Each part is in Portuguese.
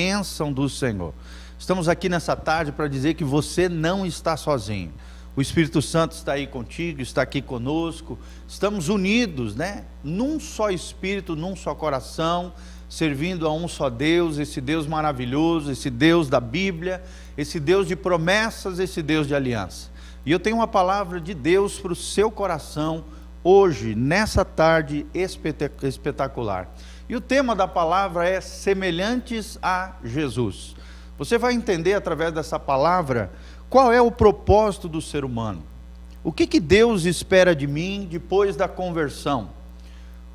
bênção do Senhor. Estamos aqui nessa tarde para dizer que você não está sozinho. O Espírito Santo está aí contigo, está aqui conosco. Estamos unidos, num só Espírito, num só coração, servindo a um só Deus, esse Deus maravilhoso, esse Deus da Bíblia, esse Deus de promessas, esse Deus de aliança. E eu tenho uma palavra de Deus para o seu coração hoje, nessa tarde espetacular. E o tema da palavra é semelhantes a Jesus. Você vai entender através dessa palavra qual é o propósito do ser humano. O que Deus espera de mim depois da conversão?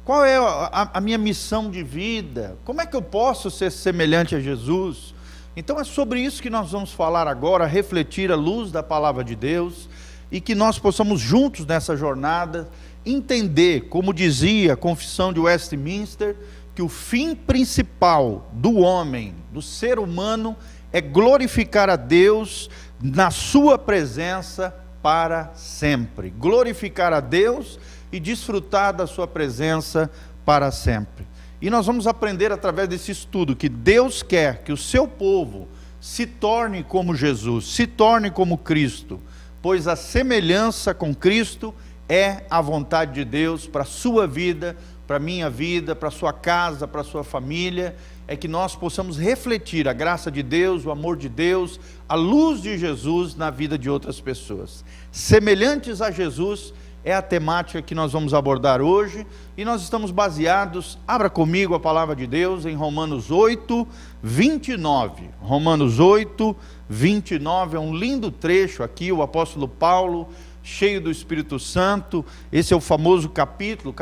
Qual é a minha missão de vida? Como é que eu posso ser semelhante a Jesus? Então é sobre isso que nós vamos falar agora, refletir à luz da palavra de Deus, e que nós possamos juntos nessa jornada entender, como dizia a Confissão de Westminster, que o fim principal do homem, do ser humano, é glorificar a Deus na sua presença para sempre. Glorificar a Deus e desfrutar da sua presença para sempre. E nós vamos aprender através desse estudo que Deus quer que o seu povo se torne como Jesus, se torne como Cristo, pois a semelhança com Cristo é a vontade de Deus para a sua vida, para a minha vida, para a sua casa, para a sua família. É que nós possamos refletir a graça de Deus, o amor de Deus, a luz de Jesus na vida de outras pessoas. Semelhantes a Jesus é a temática que nós vamos abordar hoje, e nós estamos baseados, abra comigo a palavra de Deus em Romanos 8, 29. Romanos 8, 29, é um lindo trecho aqui, o apóstolo Paulo, cheio do Espírito Santo. Esse é o famoso capítulo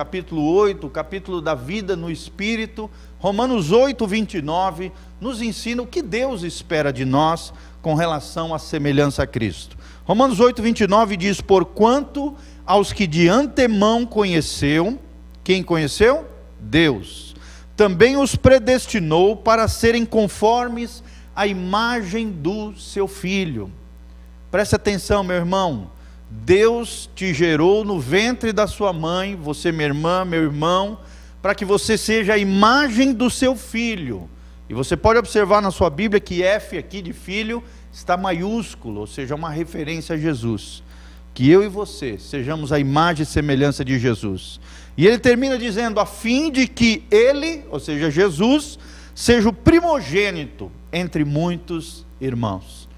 8, o capítulo da vida no Espírito. Romanos 8, 29, nos ensina o que Deus espera de nós com relação à semelhança a Cristo. Romanos 8, 29 diz: porquanto aos que de antemão conheceu, quem conheceu? Deus, também os predestinou para serem conformes à imagem do seu Filho. Preste atenção, meu irmão. Deus te gerou no ventre da sua mãe, você, minha irmã, meu irmão, para que você seja a imagem do seu Filho. E você pode observar na sua Bíblia que F aqui de filho está maiúsculo, ou seja, uma referência a Jesus. Que eu e você sejamos a imagem e semelhança de Jesus. E ele termina dizendo: a fim de que ele, ou seja, Jesus, seja o primogênito entre muitos irmãos.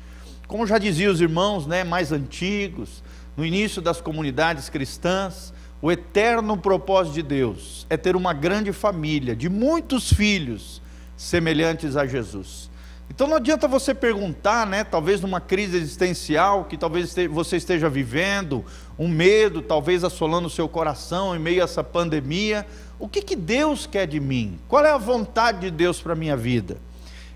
Como já diziam os irmãos mais antigos, no início das comunidades cristãs, o eterno propósito de Deus é ter uma grande família de muitos filhos semelhantes a Jesus. Então não adianta você perguntar, talvez numa crise existencial que talvez você esteja vivendo, um medo talvez assolando o seu coração em meio a essa pandemia, o que Deus quer de mim? Qual é a vontade de Deus para a minha vida?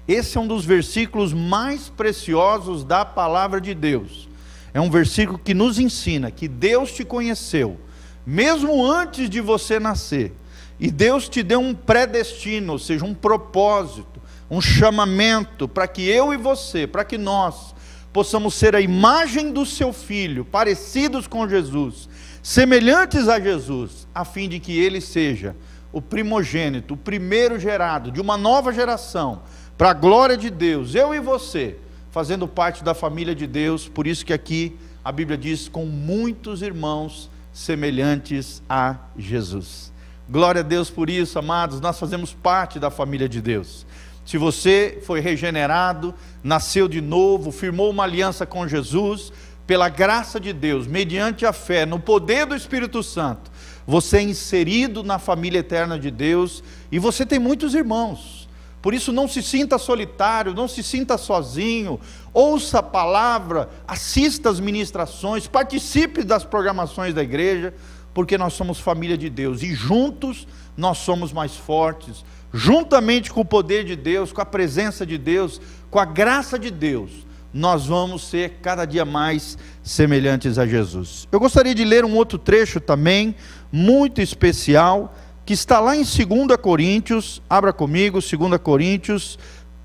Esse é um dos versículos mais preciosos da palavra de Deus. É um versículo que nos ensina que Deus te conheceu, mesmo antes de você nascer. E Deus te deu um predestino, ou seja, um propósito, um chamamento para que eu e você, para que nós possamos ser a imagem do seu Filho, parecidos com Jesus, semelhantes a Jesus, a fim de que ele seja o primogênito, o primeiro gerado de uma nova geração, para a glória de Deus, eu e você, fazendo parte da família de Deus. Por isso que aqui a Bíblia diz: com muitos irmãos semelhantes a Jesus. Glória a Deus por isso, amados. Nós fazemos parte da família de Deus. Se você foi regenerado, nasceu de novo, firmou uma aliança com Jesus, pela graça de Deus, mediante a fé, no poder do Espírito Santo, você é inserido na família eterna de Deus, e você tem muitos irmãos. Por isso não se sinta solitário, não se sinta sozinho, ouça a palavra, assista às ministrações, participe das programações da igreja, porque nós somos família de Deus, e juntos nós somos mais fortes, juntamente com o poder de Deus, com a presença de Deus, com a graça de Deus, nós vamos ser cada dia mais semelhantes a Jesus. Eu gostaria de ler um outro trecho também, muito especial, que está lá em 2 Coríntios, abra comigo, 2 Coríntios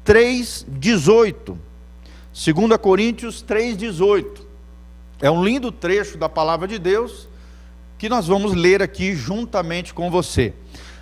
3,18. 2 Coríntios 3,18. É um lindo trecho da palavra de Deus, que nós vamos ler aqui juntamente com você.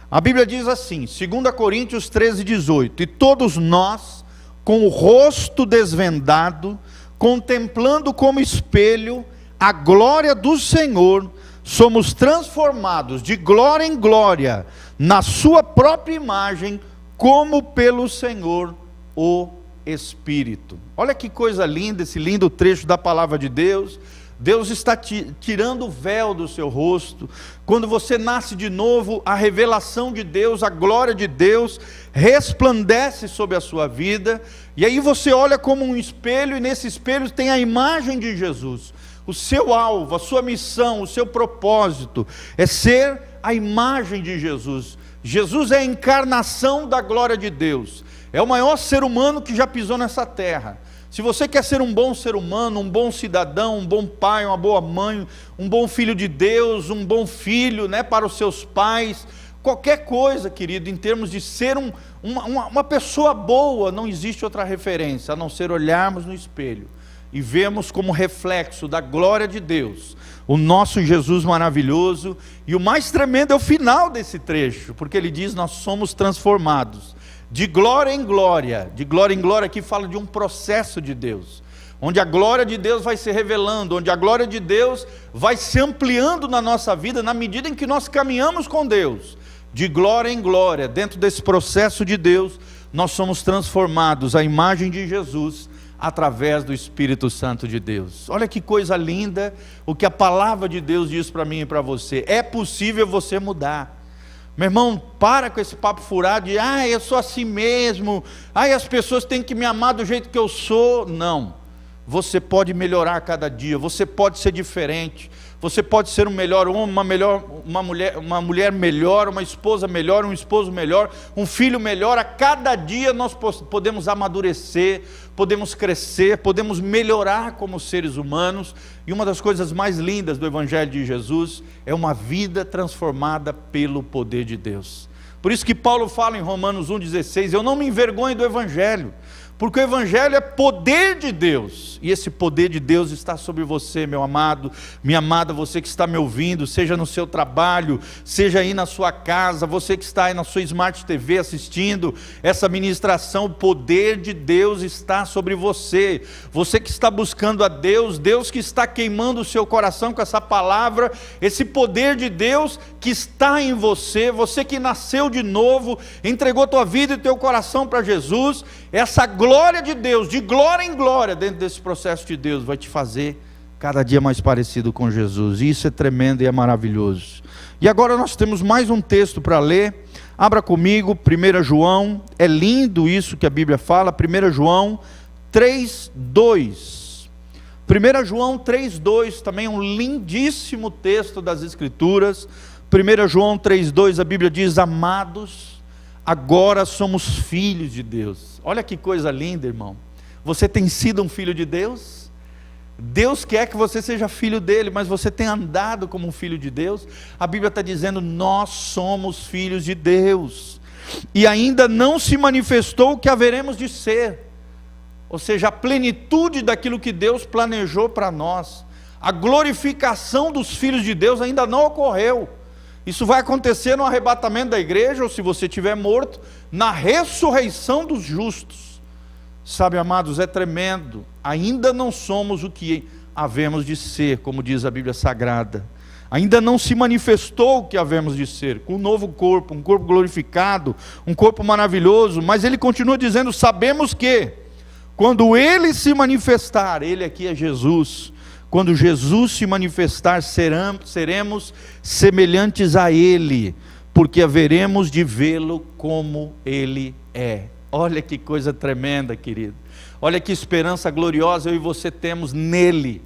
A Bíblia diz assim, 2 Coríntios 13,18: e todos nós com o rosto desvendado, contemplando como espelho a glória do Senhor, somos transformados de glória em glória, na sua própria imagem, como pelo Senhor o Espírito. Olha que coisa linda, esse lindo trecho da palavra de Deus. Deus está tirando o véu do seu rosto. Quando você nasce de novo, a revelação de Deus, a glória de Deus resplandece sobre a sua vida, e aí você olha como um espelho, e nesse espelho tem a imagem de Jesus. O seu alvo, a sua missão, o seu propósito é ser a imagem de Jesus. Jesus é a encarnação da glória de Deus, é o maior ser humano que já pisou nessa terra. Se você quer ser um bom ser humano, um bom cidadão, um bom pai, uma boa mãe, um bom filho de Deus, um bom filho, né, para os seus pais, qualquer coisa, querido, em termos de ser uma pessoa boa, não existe outra referência, a não ser olharmos no espelho e vemos como reflexo da glória de Deus, o nosso Jesus maravilhoso. E o mais tremendo é o final desse trecho, porque ele diz: nós somos transformados de glória em glória. De glória em glória aqui fala de um processo de Deus, onde a glória de Deus vai se revelando, onde a glória de Deus vai se ampliando na nossa vida, na medida em que nós caminhamos com Deus. De glória em glória, dentro desse processo de Deus, nós somos transformados à imagem de Jesus, através do Espírito Santo de Deus. Olha que coisa linda, o que a palavra de Deus diz para mim e para você. É possível você mudar. Meu irmão, para com esse papo furado de, eu sou assim mesmo, as pessoas têm que me amar do jeito que eu sou. Não, você pode melhorar a cada dia, você pode ser diferente, você pode ser um melhor homem, uma mulher melhor, uma esposa melhor, um esposo melhor, um filho melhor. A cada dia nós podemos amadurecer, podemos crescer, podemos melhorar como seres humanos. E uma das coisas mais lindas do Evangelho de Jesus é uma vida transformada pelo poder de Deus. Por isso que Paulo fala em Romanos 1,16, eu não me envergonho do Evangelho, porque o Evangelho é poder de Deus, e esse poder de Deus está sobre você, meu amado, minha amada, você que está me ouvindo, seja no seu trabalho, seja aí na sua casa, você que está aí na sua Smart TV assistindo essa ministração, o poder de Deus está sobre você. Você que está buscando a Deus, Deus que está queimando o seu coração com essa palavra, esse poder de Deus que está em você, você que nasceu de novo, entregou tua vida e teu coração para Jesus, essa glória de Deus, de glória em glória, dentro desse processo de Deus, vai te fazer cada dia mais parecido com Jesus. Isso é tremendo e é maravilhoso. E agora nós temos mais um texto para ler. Abra comigo, 1 João, é lindo isso que a Bíblia fala, 1 João 3:2. 1 João 3:2, também um lindíssimo texto das Escrituras. 1 João 3:2, a Bíblia diz: amados, agora somos filhos de Deus. Olha que coisa linda, irmão. Você tem sido um filho de Deus? Deus quer que você seja filho dele, mas você tem andado como um filho de Deus? A Bíblia está dizendo: nós somos filhos de Deus, e ainda não se manifestou o que haveremos de ser, ou seja, a plenitude daquilo que Deus planejou para nós. A glorificação dos filhos de Deus ainda não ocorreu. Isso vai acontecer no arrebatamento da igreja, ou se você estiver morto, na ressurreição dos justos. Sabe, amados, é tremendo. Ainda não somos o que havemos de ser, como diz a Bíblia Sagrada. Ainda não se manifestou o que havemos de ser, com um novo corpo, um corpo glorificado, um corpo maravilhoso. Mas ele continua dizendo: sabemos que, quando ele se manifestar, ele aqui é Jesus, quando Jesus se manifestar, seremos semelhantes a ele, porque haveremos de vê-lo como ele é. Olha que coisa tremenda, querido. Olha que esperança gloriosa eu e você temos nele.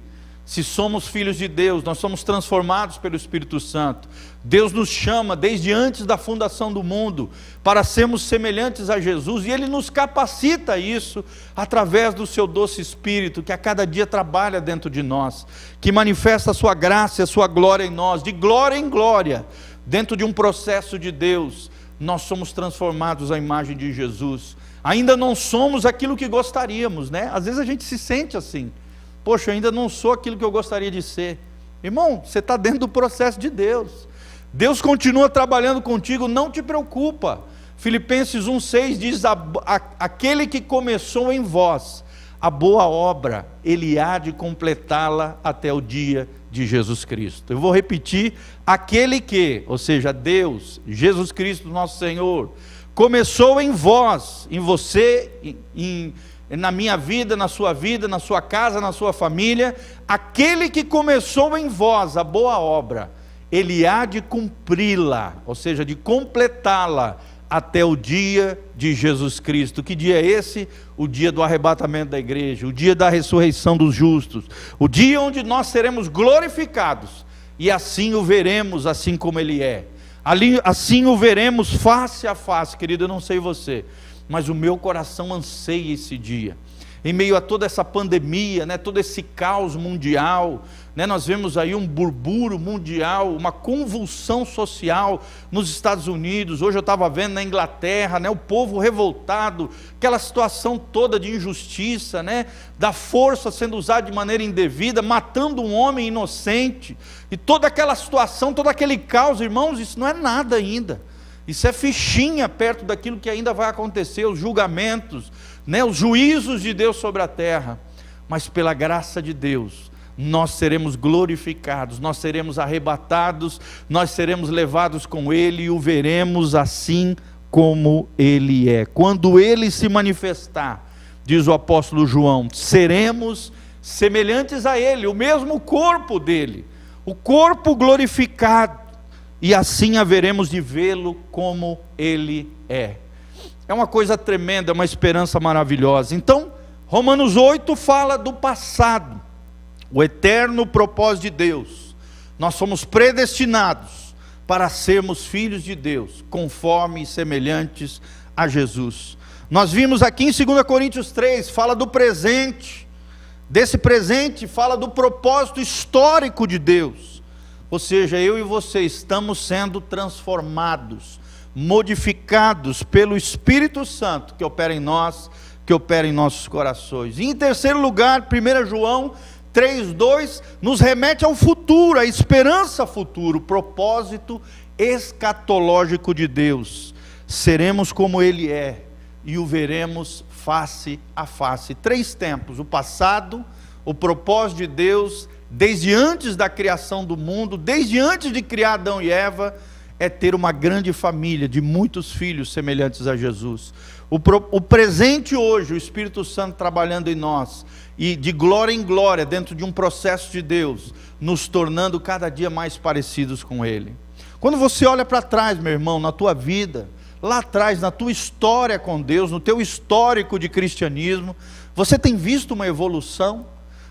Se somos filhos de Deus, nós somos transformados pelo Espírito Santo. Deus nos chama desde antes da fundação do mundo para sermos semelhantes a Jesus, e ele nos capacita a isso através do seu doce Espírito, que a cada dia trabalha dentro de nós, que manifesta a sua graça e a sua glória em nós. De glória em glória, dentro de um processo de Deus, nós somos transformados à imagem de Jesus. Ainda não somos aquilo que gostaríamos, né? Às vezes a gente se sente assim: poxa, eu ainda não sou aquilo que eu gostaria de ser. Irmão, você está dentro do processo de Deus. Deus continua trabalhando contigo, não te preocupa. Filipenses 1,6 diz, aquele que começou em vós a boa obra, ele há de completá-la até o dia de Jesus Cristo. Eu vou repetir, aquele que, ou seja, Deus, Jesus Cristo nosso Senhor, começou em vós, em você, na minha vida, na sua casa, na sua família, aquele que começou em vós a boa obra, ele há de cumpri-la, ou seja, de completá-la até o dia de Jesus Cristo. Que dia é esse? O dia do arrebatamento da igreja, o dia da ressurreição dos justos, o dia onde nós seremos glorificados, e assim o veremos assim como Ele é. Assim o veremos face a face. Querido, eu não sei você, mas o meu coração anseia esse dia. Em meio a toda essa pandemia, todo esse caos mundial, nós vemos aí um burburo mundial, uma convulsão social nos Estados Unidos. Hoje eu estava vendo na Inglaterra, o povo revoltado, aquela situação toda de injustiça, da força sendo usada de maneira indevida, matando um homem inocente, e toda aquela situação, todo aquele caos, irmãos, isso não é nada ainda. Isso é fichinha perto daquilo que ainda vai acontecer, os julgamentos, os juízos de Deus sobre a terra. Mas pela graça de Deus, nós seremos glorificados, nós seremos arrebatados, nós seremos levados com Ele e o veremos assim como Ele é. Quando Ele se manifestar, diz o apóstolo João, seremos semelhantes a Ele, o mesmo corpo dele, o corpo glorificado, e assim haveremos de vê-lo como Ele é. É uma coisa tremenda, é uma esperança maravilhosa. Então, Romanos 8 fala do passado, o eterno propósito de Deus. Nós somos predestinados para sermos filhos de Deus, conforme e semelhantes a Jesus. Nós vimos aqui em 2 Coríntios 3, fala do presente, desse presente fala do propósito histórico de Deus. Ou seja, eu e você estamos sendo transformados, modificados pelo Espírito Santo que opera em nós, que opera em nossos corações. E em terceiro lugar, 1 João 3,2 nos remete ao futuro, à esperança futura, o propósito escatológico de Deus. Seremos como Ele é e o veremos face a face. 3 tempos: o passado, o propósito de Deus desde antes da criação do mundo, desde antes de criar Adão e Eva, é ter uma grande família de muitos filhos semelhantes a Jesus. O presente hoje, o Espírito Santo trabalhando em nós, e de glória em glória, dentro de um processo de Deus, nos tornando cada dia mais parecidos com Ele. Quando você olha para trás, meu irmão, na tua vida, lá atrás, na tua história com Deus, no teu histórico de cristianismo, você tem visto uma evolução?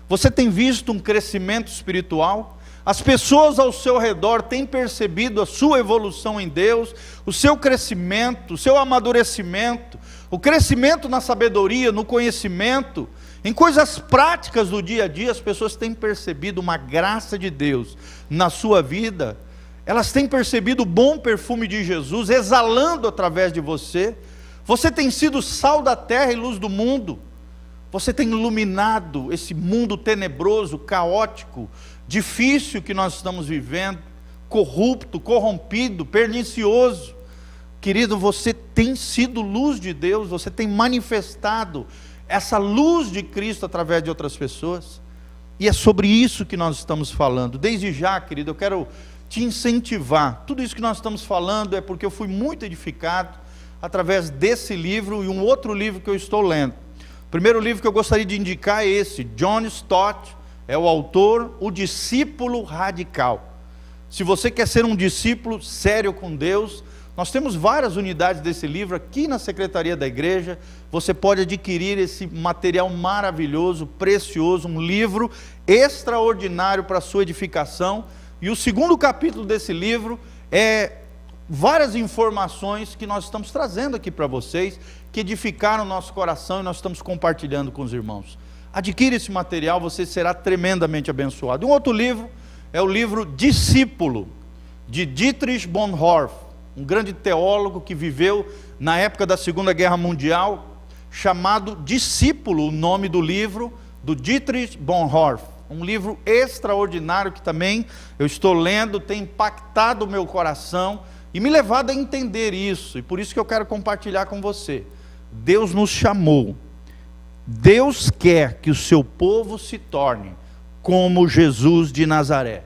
Você tem visto um crescimento espiritual? As pessoas ao seu redor têm percebido a sua evolução em Deus, o seu crescimento, o seu amadurecimento, o crescimento na sabedoria, no conhecimento, em coisas práticas do dia a dia. As pessoas têm percebido uma graça de Deus na sua vida, elas têm percebido o bom perfume de Jesus exalando através de você. Você tem sido sal da terra e luz do mundo. Você tem iluminado esse mundo tenebroso, caótico, difícil que nós estamos vivendo, corrupto, corrompido, pernicioso. Querido, você tem sido luz de Deus, você tem manifestado essa luz de Cristo através de outras pessoas, e é sobre isso que nós estamos falando. Desde já, querido, eu quero te incentivar. Tudo isso que nós estamos falando é porque eu fui muito edificado através desse livro e um outro livro que eu estou lendo. O primeiro livro que eu gostaria de indicar é esse, John Stott, é o autor, O Discípulo Radical. Se você quer ser um discípulo sério com Deus, nós temos várias unidades desse livro aqui na secretaria da igreja. Você pode adquirir esse material maravilhoso, precioso, um livro extraordinário para a sua edificação. E o segundo capítulo desse livro é várias informações que nós estamos trazendo aqui para vocês, que edificaram o nosso coração e nós estamos compartilhando com os irmãos. Adquira esse material, você será tremendamente abençoado. Um outro livro é o livro Discípulo, de Dietrich Bonhoeffer, um grande teólogo que viveu na época da Segunda Guerra Mundial, chamado Discípulo, o nome do livro, do Dietrich Bonhoeffer. Um livro extraordinário que também eu estou lendo, tem impactado o meu coração, e me levado a entender isso, e por isso que eu quero compartilhar com você. Deus nos chamou, Deus quer que o seu povo se torne como Jesus de Nazaré,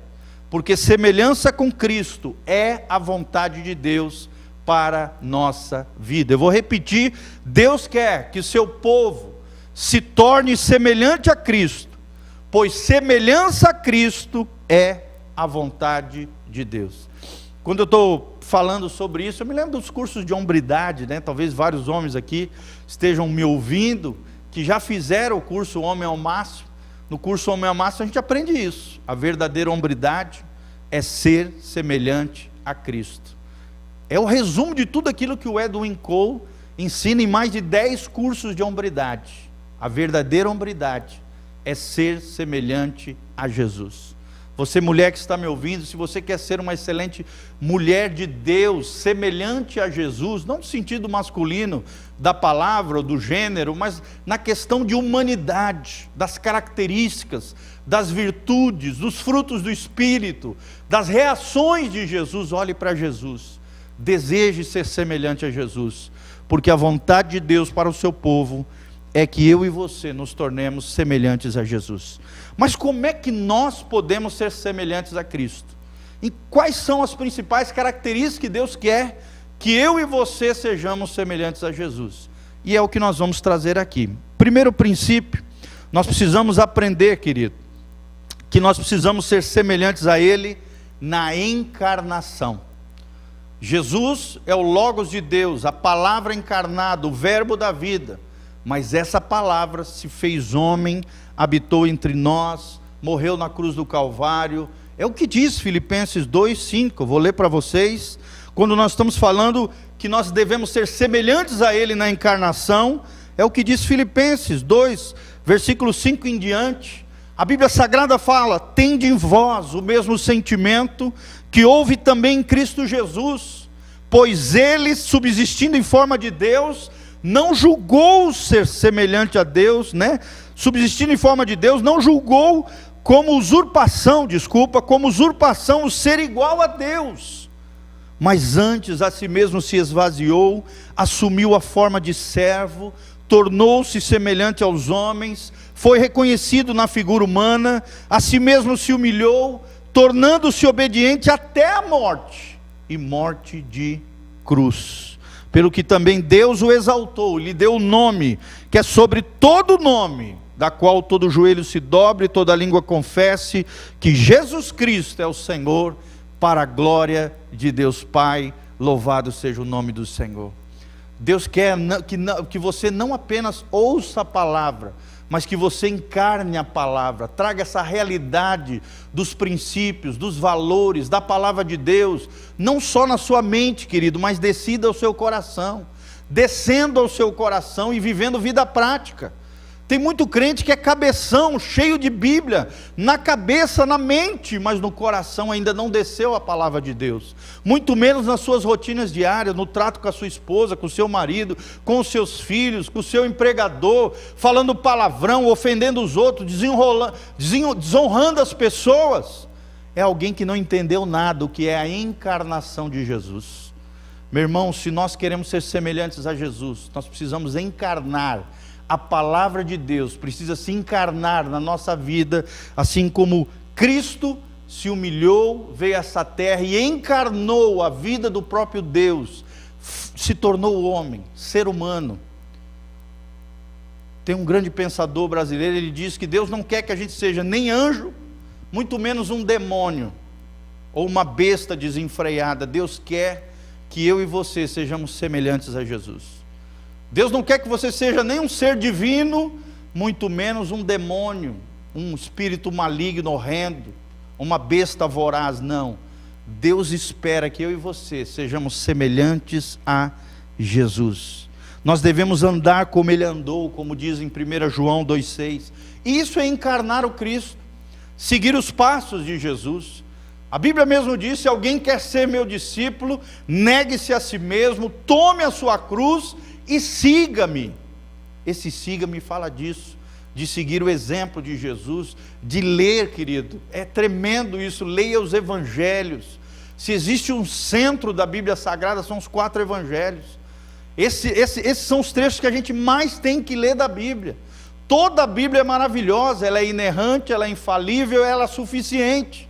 porque semelhança com Cristo é a vontade de Deus para nossa vida. Eu vou repetir: Deus quer que o seu povo se torne semelhante a Cristo, pois semelhança a Cristo é a vontade de Deus. Quando eu estou falando sobre isso, eu me lembro dos cursos de hombridade, né? Talvez vários homens aqui estejam me ouvindo, que já fizeram o curso Homem ao Máximo. No curso Homem ao Máximo a gente aprende isso. A verdadeira hombridade é ser semelhante a Cristo. É o resumo de tudo aquilo que o Edwin Cole ensina em mais de 10 cursos de hombridade. A verdadeira hombridade é ser semelhante a Jesus. Você, mulher que está me ouvindo, se você quer ser uma excelente mulher de Deus, semelhante a Jesus, não no sentido masculino da palavra ou do gênero, mas na questão de humanidade, das características, das virtudes, dos frutos do Espírito, das reações de Jesus, olhe para Jesus. Deseje ser semelhante a Jesus, porque a vontade de Deus para o seu povo é que eu e você nos tornemos semelhantes a Jesus. Mas como é que nós podemos ser semelhantes a Cristo? E quais são as principais características que Deus quer que eu e você sejamos semelhantes a Jesus? E é o que nós vamos trazer aqui. Primeiro princípio, nós precisamos aprender, querido, que nós precisamos ser semelhantes a Ele na encarnação. Jesus é o Logos de Deus, a palavra encarnada, o verbo da vida. Mas essa palavra se fez homem, habitou entre nós, morreu na cruz do Calvário. É o que diz Filipenses 2:5, vou ler para vocês. Quando nós estamos falando que nós devemos ser semelhantes a Ele na encarnação, é o que diz Filipenses 2, versículo 5 em diante. A Bíblia Sagrada fala: tende em vós o mesmo sentimento que houve também em Cristo Jesus, pois Ele, subsistindo em forma de Deus, não julgou ser semelhante a Deus, né? Subsistindo em forma de Deus, não julgou como usurpação o ser igual a Deus, mas antes a si mesmo se esvaziou, assumiu a forma de servo, tornou-se semelhante aos homens, foi reconhecido na figura humana, a si mesmo se humilhou, tornando-se obediente até a morte, e morte de cruz. Pelo que também Deus o exaltou, lhe deu o nome, que é sobre todo nome, da qual todo joelho se dobre, toda língua confesse, que Jesus Cristo é o Senhor, para a glória de Deus Pai, louvado seja o nome do Senhor. Deus quer que você não apenas ouça a palavra, mas que você encarne a palavra, traga essa realidade dos princípios, dos valores, da palavra de Deus, não só na sua mente, querido, mas descida ao seu coração, descendo ao seu coração e vivendo vida prática. Tem muito crente que é cabeção, cheio de Bíblia, na cabeça, na mente, mas no coração ainda não desceu a palavra de Deus, muito menos nas suas rotinas diárias, no trato com a sua esposa, com o seu marido, com os seus filhos, com o seu empregador, falando palavrão, ofendendo os outros, desonrando as pessoas. É alguém que não entendeu nada, o que é a encarnação de Jesus. Meu irmão, se nós queremos ser semelhantes a Jesus, nós precisamos encarnar. A palavra de Deus precisa se encarnar na nossa vida, assim como Cristo se humilhou, veio a essa terra e encarnou a vida do próprio Deus, se tornou homem, ser humano. Tem um grande pensador brasileiro, ele diz que Deus não quer que a gente seja nem anjo, muito menos um demônio, ou uma besta desenfreada. Deus quer que eu e você sejamos semelhantes a Jesus. Deus não quer que você seja nem um ser divino, muito menos um demônio, um espírito maligno, horrendo, uma besta voraz, não. Deus espera que eu e você sejamos semelhantes a Jesus. Nós devemos andar como Ele andou, como diz em 1 João 2,6. Isso é encarnar o Cristo, seguir os passos de Jesus. A Bíblia mesmo diz: se alguém quer ser meu discípulo, negue-se a si mesmo, tome a sua cruz e siga-me. Esse siga-me fala disso, de seguir o exemplo de Jesus, de ler, querido. É tremendo isso, leia os evangelhos. Se existe um centro da Bíblia Sagrada, são os 4 evangelhos. Esses são os trechos que a gente mais tem que ler da Bíblia. Toda a Bíblia é maravilhosa, ela é inerrante, ela é infalível, ela é suficiente.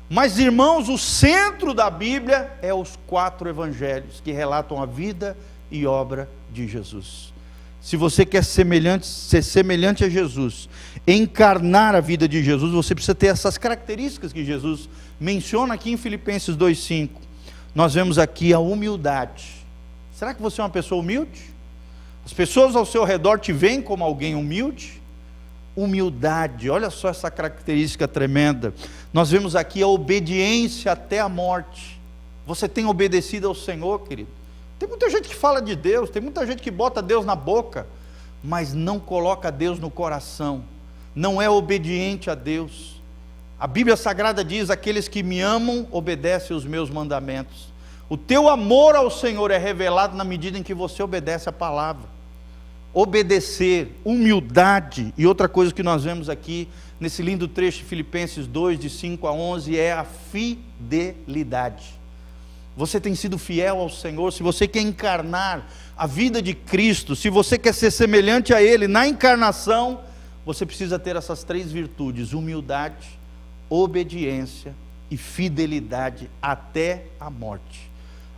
Mas, irmãos, o centro da Bíblia é os 4 evangelhos, que relatam a vida e obra de Jesus. Se você quer ser semelhante a Jesus, encarnar a vida de Jesus, você precisa ter essas características que Jesus menciona aqui em Filipenses 2,5. Nós vemos aqui a humildade. Será que você é uma pessoa humilde? As pessoas ao seu redor te veem como alguém humilde? Humildade, olha só essa característica tremenda. Nós vemos aqui a obediência até a morte. Você tem obedecido ao Senhor, querido? Tem muita gente que fala de Deus, tem muita gente que bota Deus na boca, mas não coloca Deus no coração, não é obediente a Deus. A Bíblia Sagrada diz: aqueles que me amam obedecem os meus mandamentos. O teu amor ao Senhor é revelado na medida em que você obedece a palavra. Obedecer, humildade. E outra coisa que nós vemos aqui nesse lindo trecho de Filipenses 2, de 5 a 11, é a fidelidade. Você tem sido fiel ao Senhor? Se você quer encarnar a vida de Cristo, se você quer ser semelhante a Ele na encarnação, você precisa ter essas 3 virtudes: humildade, obediência e fidelidade até a morte.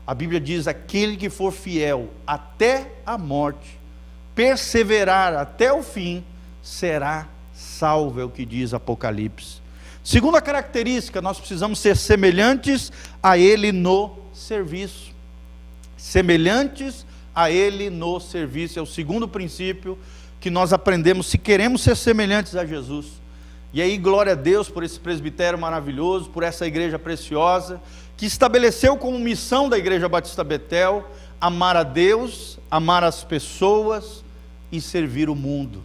A Bíblia diz: aquele que for fiel até a morte, perseverar até o fim, será salvo, é o que diz Apocalipse. Segunda característica, nós precisamos ser semelhantes a Ele no serviço. Semelhantes a Ele no serviço, é o segundo princípio que nós aprendemos, se queremos ser semelhantes a Jesus. E aí, glória a Deus por esse presbitério maravilhoso, por essa igreja preciosa, que estabeleceu como missão da Igreja Batista Betel, amar a Deus, amar as pessoas e servir o mundo.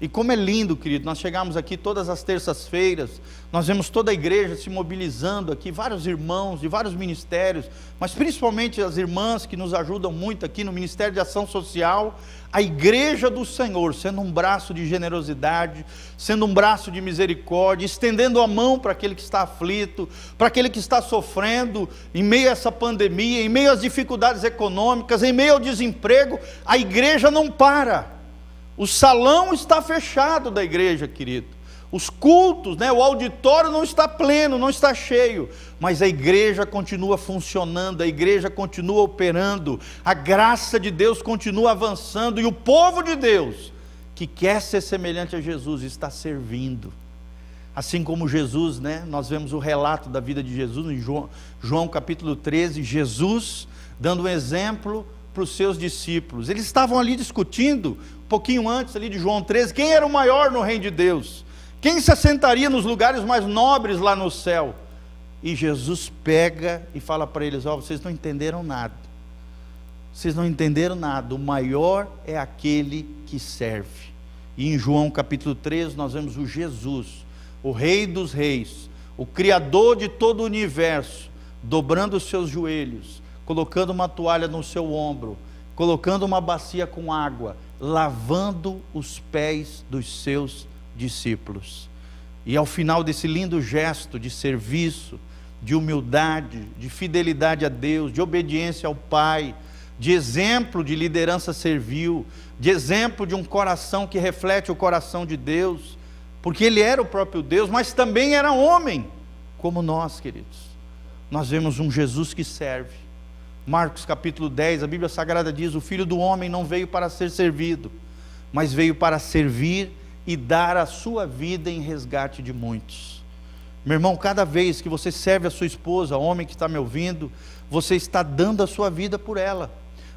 E como é lindo, querido, nós chegamos aqui todas as terças-feiras, nós vemos toda a igreja se mobilizando aqui, vários irmãos de vários ministérios, mas principalmente as irmãs que nos ajudam muito aqui no Ministério de Ação Social, a igreja do Senhor, sendo um braço de generosidade, sendo um braço de misericórdia, estendendo a mão para aquele que está aflito, para aquele que está sofrendo, em meio a essa pandemia, em meio às dificuldades econômicas, em meio ao desemprego, a igreja não para. O salão está fechado da igreja, querido. Os cultos, o auditório não está pleno, não está cheio, mas a igreja continua funcionando, a igreja continua operando, a graça de Deus continua avançando, e o povo de Deus, que quer ser semelhante a Jesus, está servindo. Assim como Jesus, nós vemos o relato da vida de Jesus em João capítulo 13, Jesus dando um exemplo para os seus discípulos. Eles estavam ali discutindo, um pouquinho antes ali de João 13, quem era o maior no reino de Deus, quem se assentaria nos lugares mais nobres lá no céu. E Jesus pega e fala para eles: vocês não entenderam nada, vocês não entenderam nada, o maior é aquele que serve. E em João capítulo 13 nós vemos o Jesus, o Rei dos Reis, o Criador de todo o universo, dobrando os seus joelhos, colocando uma toalha no seu ombro, colocando uma bacia com água, lavando os pés dos seus discípulos. E ao final desse lindo gesto de serviço, de humildade, de fidelidade a Deus, de obediência ao Pai, de exemplo de liderança servil, de exemplo de um coração que reflete o coração de Deus, porque Ele era o próprio Deus, mas também era homem, como nós, queridos. Nós vemos um Jesus que serve. Marcos capítulo 10, a Bíblia Sagrada diz: o Filho do Homem não veio para ser servido, mas veio para servir e dar a sua vida em resgate de muitos. Meu irmão, cada vez que você serve a sua esposa, homem que está me ouvindo, você está dando a sua vida por ela.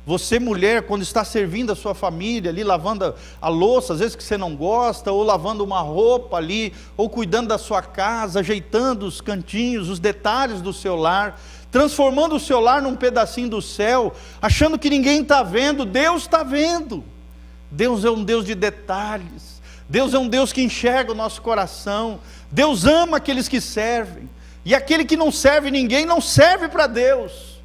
Você, mulher, quando está servindo a sua família ali, lavando a louça, às vezes que você não gosta, ou lavando uma roupa ali, ou cuidando da sua casa, ajeitando os cantinhos, os detalhes do seu lar, transformando o seu lar num pedacinho do céu, achando que ninguém está vendo, Deus está vendo. Deus é um Deus de detalhes, Deus é um Deus que enxerga o nosso coração, Deus ama aqueles que servem, e aquele que não serve ninguém, não serve para Deus.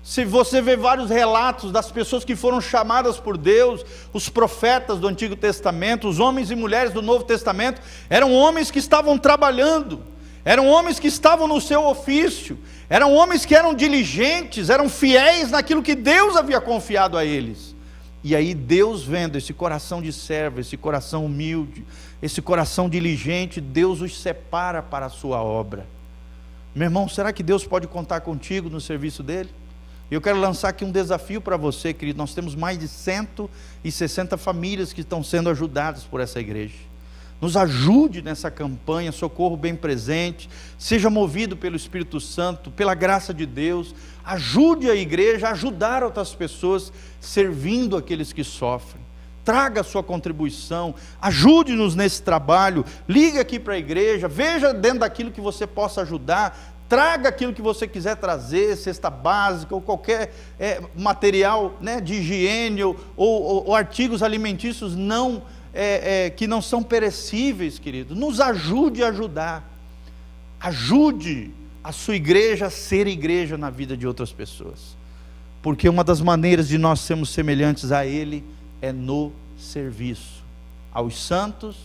Se você vê vários relatos das pessoas que foram chamadas por Deus, os profetas do Antigo Testamento, os homens e mulheres do Novo Testamento, eram homens que estavam trabalhando, eram homens que estavam no seu ofício, eram homens que eram diligentes, eram fiéis naquilo que Deus havia confiado a eles. E aí Deus, vendo esse coração de servo, esse coração humilde, esse coração diligente, Deus os separa para a sua obra. Meu irmão, será que Deus pode contar contigo no serviço dele? Eu quero lançar aqui um desafio para você, querido. Nós temos mais de 160 famílias que estão sendo ajudadas por essa igreja. Nos ajude nessa campanha, socorro bem presente, seja movido pelo Espírito Santo, pela graça de Deus, ajude a igreja a ajudar outras pessoas, servindo aqueles que sofrem. Traga a sua contribuição, ajude-nos nesse trabalho, ligue aqui para a igreja, veja dentro daquilo que você possa ajudar, traga aquilo que você quiser trazer, cesta básica ou qualquer material, né, de higiene ou artigos alimentícios que não são perecíveis, querido. Nos ajude a ajudar, ajude a sua igreja a ser igreja na vida de outras pessoas, porque uma das maneiras de nós sermos semelhantes a Ele é no serviço, aos santos,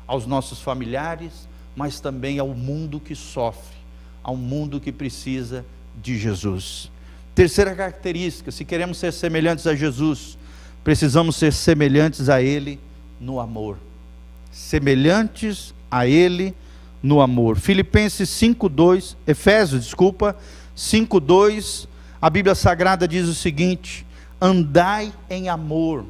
aos nossos familiares, mas também ao mundo que sofre, ao mundo que precisa de Jesus. Terceira característica: se queremos ser semelhantes a Jesus, precisamos ser semelhantes a Ele no amor. Semelhantes a Ele no amor. Efésios 5:2, a Bíblia Sagrada diz o seguinte: andai em amor,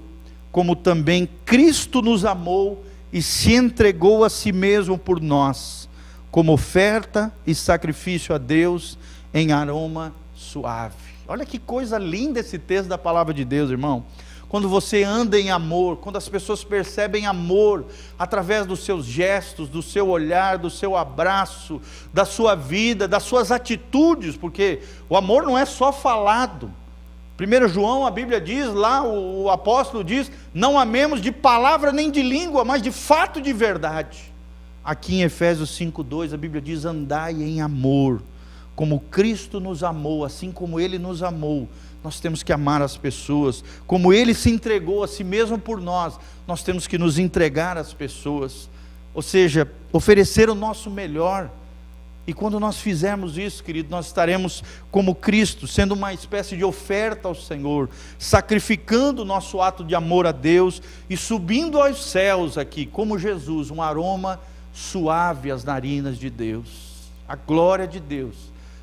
como também Cristo nos amou e se entregou a si mesmo por nós, como oferta e sacrifício a Deus em aroma suave. Olha que coisa linda esse texto da palavra de Deus, irmão. Quando você anda em amor, quando as pessoas percebem amor através dos seus gestos, do seu olhar, do seu abraço, da sua vida, das suas atitudes, porque o amor não é só falado. 1 João, a Bíblia diz lá, o apóstolo diz: não amemos de palavra nem de língua, mas de fato de verdade. Aqui em Efésios 5:2, a Bíblia diz: andai em amor, como Cristo nos amou, assim como Ele nos amou. Nós temos que amar as pessoas, como Ele se entregou a si mesmo por nós, nós temos que nos entregar às pessoas, ou seja, oferecer o nosso melhor. E quando nós fizermos isso, querido, nós estaremos como Cristo, sendo uma espécie de oferta ao Senhor, sacrificando o nosso ato de amor a Deus e subindo aos céus aqui, como Jesus, um aroma suave às narinas de Deus. A glória de Deus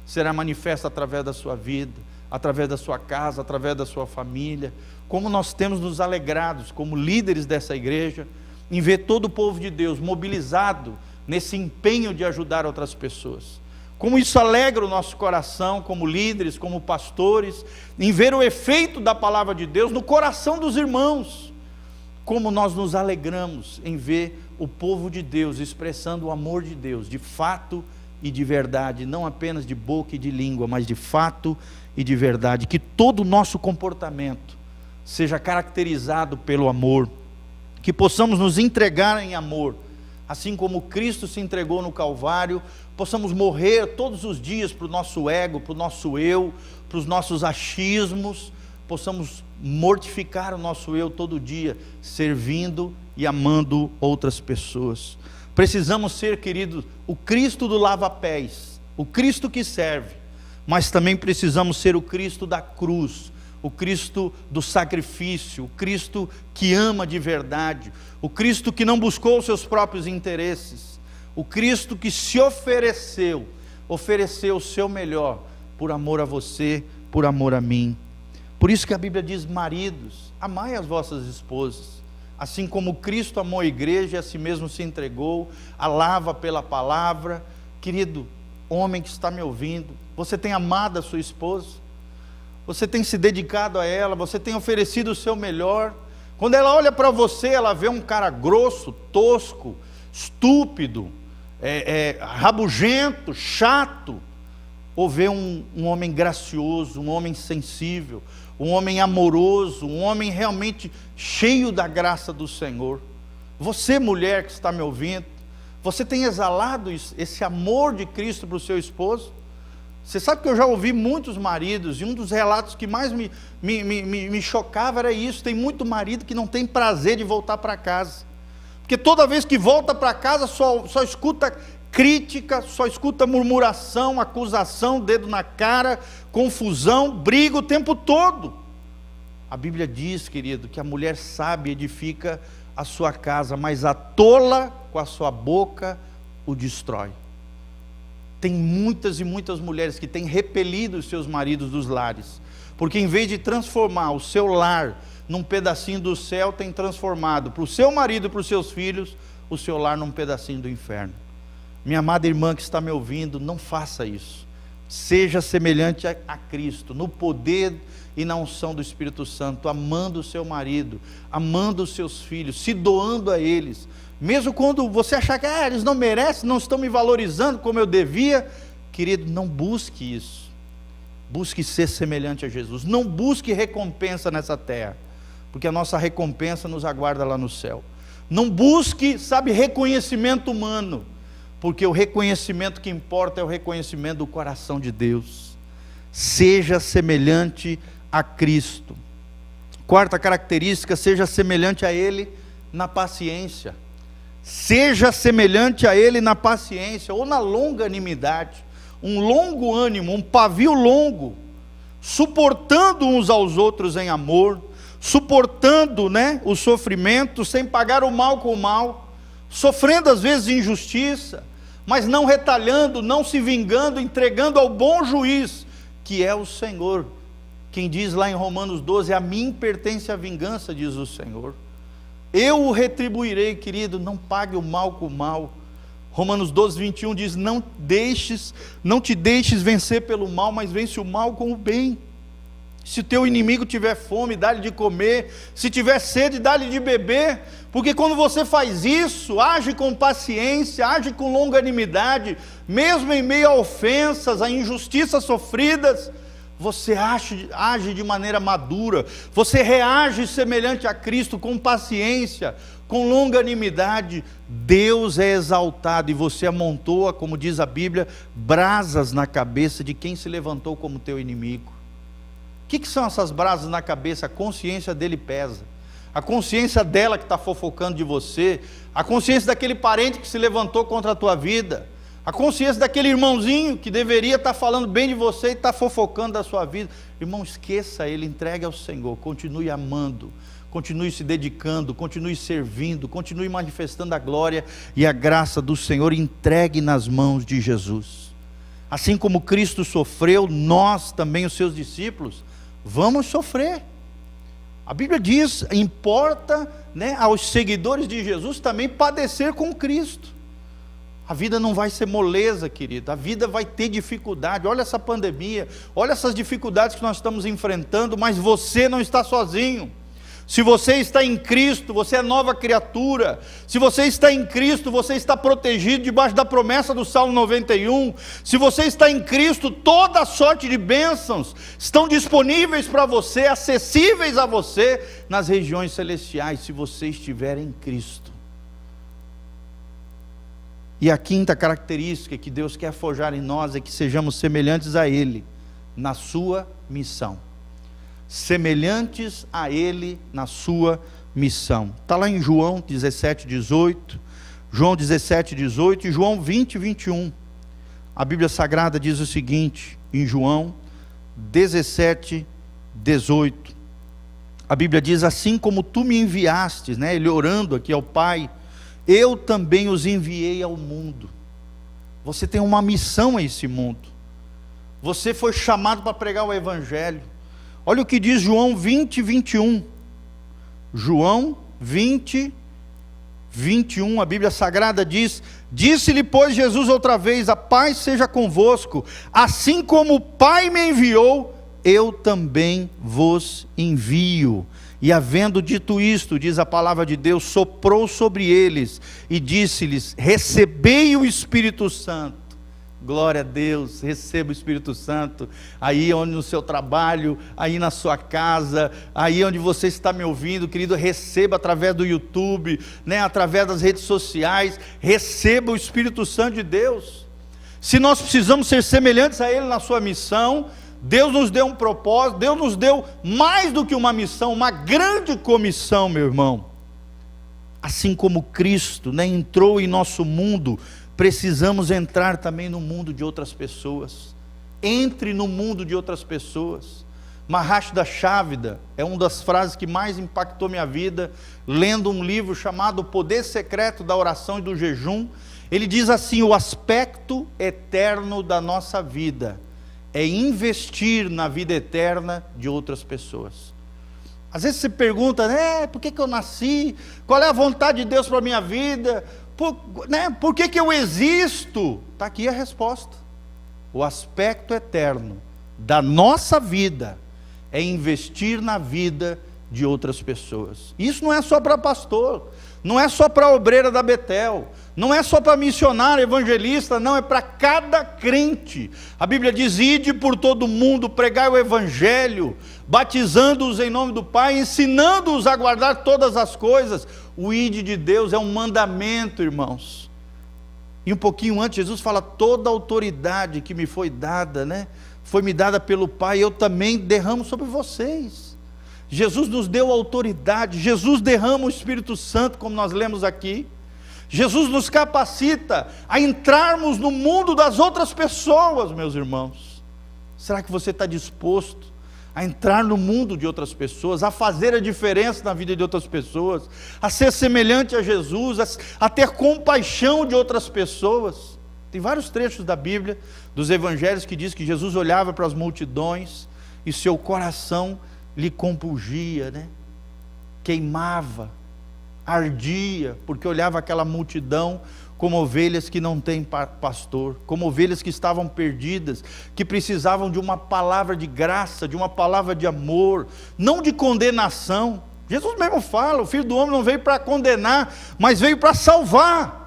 será manifesta através da sua vida, através da sua casa, através da sua família. Como nós temos nos alegrados como líderes dessa igreja em ver todo o povo de Deus mobilizado nesse empenho de ajudar outras pessoas. Como isso alegra o nosso coração como líderes, como pastores, em ver o efeito da palavra de Deus no coração dos irmãos. Como nós nos alegramos em ver o povo de Deus expressando o amor de Deus, de fato e de verdade, não apenas de boca e de língua, mas de fato e de verdade. Que todo o nosso comportamento seja caracterizado pelo amor, que possamos nos entregar em amor, assim como Cristo se entregou no Calvário, possamos morrer todos os dias para o nosso ego, para o nosso eu, para os nossos achismos, possamos mortificar o nosso eu todo dia, servindo e amando outras pessoas. Precisamos ser, queridos, o Cristo do lava-pés, o Cristo que serve, mas também precisamos ser o Cristo da cruz, o Cristo do sacrifício, o Cristo que ama de verdade, o Cristo que não buscou os seus próprios interesses, o Cristo que se ofereceu o seu melhor, por amor a você, por amor a mim. Por isso que a Bíblia diz: maridos, amai as vossas esposas, assim como Cristo amou a igreja e a si mesmo se entregou, a lava pela palavra. Querido homem que está me ouvindo, você tem amado a sua esposa? Você tem se dedicado a ela? Você tem oferecido o seu melhor? Quando ela olha para você, ela vê um cara grosso, tosco, estúpido, rabugento, chato, ou vê um homem gracioso, um homem sensível, um homem amoroso, um homem realmente cheio da graça do Senhor? Você, mulher que está me ouvindo, você tem exalado esse amor de Cristo para o seu esposo? Você sabe que eu já ouvi muitos maridos, e um dos relatos que mais me chocava era isso: tem muito marido que não tem prazer de voltar para casa, porque toda vez que volta para casa só escuta crítica, só escuta murmuração, acusação, dedo na cara, confusão, briga o tempo todo. A Bíblia diz, querido, que a mulher sábia edifica a sua casa, mas a tola com a sua boca o destrói. Tem muitas e muitas mulheres que têm repelido os seus maridos dos lares, porque em vez de transformar o seu lar num pedacinho do céu, tem transformado para o seu marido e para os seus filhos, o seu lar num pedacinho do inferno. Minha amada irmã que está me ouvindo, não faça isso. Seja semelhante a Cristo, no poder e na unção do Espírito Santo, amando o seu marido, amando os seus filhos, se doando a eles, mesmo quando você achar que eles não merecem, não estão me valorizando como eu devia. Querido, não busque isso. Busque ser semelhante a Jesus. Não busque recompensa nessa terra, porque a nossa recompensa nos aguarda lá no céu. Não busque, reconhecimento humano, porque o reconhecimento que importa é o reconhecimento do coração de Deus. Seja semelhante a Cristo. Quarta característica, seja semelhante a Ele na paciência. Seja semelhante a Ele na paciência, ou na longanimidade, um longo ânimo, um pavio longo, suportando uns aos outros em amor, suportando, o sofrimento, sem pagar o mal com o mal, sofrendo às vezes injustiça, mas não retalhando, não se vingando, entregando ao bom juiz, que é o Senhor. Quem diz lá em Romanos 12, a mim pertence a vingança, diz o Senhor. Eu o retribuirei, querido, não pague o mal com o mal. Romanos 12, 21 diz, não te deixes vencer pelo mal, mas vence o mal com o bem. Se o teu inimigo tiver fome, dá-lhe de comer. Se tiver sede, dá-lhe de beber. Porque quando você faz isso, age com paciência, age com longanimidade, mesmo em meio a ofensas, a injustiças sofridas, você age de maneira madura, você reage semelhante a Cristo, com paciência, com longanimidade. Deus é exaltado e você amontoa, como diz a Bíblia, brasas na cabeça de quem se levantou como teu inimigo. O que são essas brasas na cabeça? A consciência dele pesa, a consciência dela que está fofocando de você, a consciência daquele parente que se levantou contra a tua vida, a consciência daquele irmãozinho que deveria estar falando bem de você e está fofocando da sua vida. Irmão, esqueça ele, entregue ao Senhor, continue amando, continue se dedicando, continue servindo, continue manifestando a glória e a graça do Senhor, entregue nas mãos de Jesus. Assim como Cristo sofreu, nós também, os seus discípulos, vamos sofrer. A Bíblia diz, importa, aos seguidores de Jesus também padecer com Cristo. A vida não vai ser moleza, querido, a vida vai ter dificuldade. Olha essa pandemia, olha essas dificuldades que nós estamos enfrentando, mas você não está sozinho. Se você está em Cristo, você é nova criatura. Se você está em Cristo, você está protegido debaixo da promessa do Salmo 91. Se você está em Cristo, toda sorte de bênçãos estão disponíveis para você, acessíveis a você nas regiões celestiais, se você estiver em Cristo. E a quinta característica que Deus quer forjar em nós é que sejamos semelhantes a Ele na sua missão. Semelhantes a Ele na sua missão. Está lá em João 17, 18, João 17, 18 e João 20, 21. A Bíblia Sagrada diz o seguinte, em João 17, 18. A Bíblia diz, assim como tu me enviastes, ele orando aqui ao Pai, eu também os enviei ao mundo. Você tem uma missão a esse mundo. Você foi chamado para pregar o Evangelho. Olha o que diz João 20, 21. João 20, 21, a Bíblia Sagrada diz, disse-lhe, pois, Jesus outra vez, a paz seja convosco, assim como o Pai me enviou, eu também vos envio. E havendo dito isto, diz a palavra de Deus, soprou sobre eles e disse-lhes, recebei o Espírito Santo. Glória a Deus, receba o Espírito Santo, aí onde no seu trabalho, aí na sua casa, aí onde você está me ouvindo, querido, receba através do YouTube, através das redes sociais, receba o Espírito Santo de Deus. Se nós precisamos ser semelhantes a Ele na sua missão, Deus nos deu um propósito, Deus nos deu mais do que uma missão, uma grande comissão, meu irmão. Assim como Cristo entrou em nosso mundo, precisamos entrar também no mundo de outras pessoas. Entre no mundo de outras pessoas. Maharshda Shavida é uma das frases que mais impactou minha vida, lendo um livro chamado O Poder Secreto da Oração e do Jejum. Ele diz assim: o aspecto eterno da nossa vida é investir na vida eterna de outras pessoas. Às vezes você pergunta, né, por que eu nasci? Qual é a vontade de Deus para a minha vida? Por que eu existo? Está aqui a resposta. O aspecto eterno da nossa vida é investir na vida de outras pessoas. Isso não é só para pastor, não é só para a obreira da Betel, não é só para missionário, evangelista, não, é para cada crente. A Bíblia diz: ide por todo mundo, pregai o evangelho, batizando-os em nome do Pai, ensinando-os a guardar todas as coisas. O ide de Deus é um mandamento, irmãos. E um pouquinho antes, Jesus fala: toda a autoridade que me foi dada, né, foi me dada pelo Pai, eu também derramo sobre vocês. Jesus nos deu autoridade, Jesus derrama o Espírito Santo, como nós lemos aqui. Jesus nos capacita a entrarmos no mundo das outras pessoas, meus irmãos. Será que você está disposto a entrar no mundo de outras pessoas, a fazer a diferença na vida de outras pessoas, a ser semelhante a Jesus, a ter compaixão de outras pessoas? Tem vários trechos da Bíblia, dos evangelhos, que diz que Jesus olhava para as multidões e seu coração lhe compungia, né? Queimava, ardia, porque olhava aquela multidão como ovelhas que não têm pastor, como ovelhas que estavam perdidas, que precisavam de uma palavra de graça, de uma palavra de amor, não de condenação. Jesus mesmo fala: o Filho do Homem não veio para condenar, mas veio para salvar.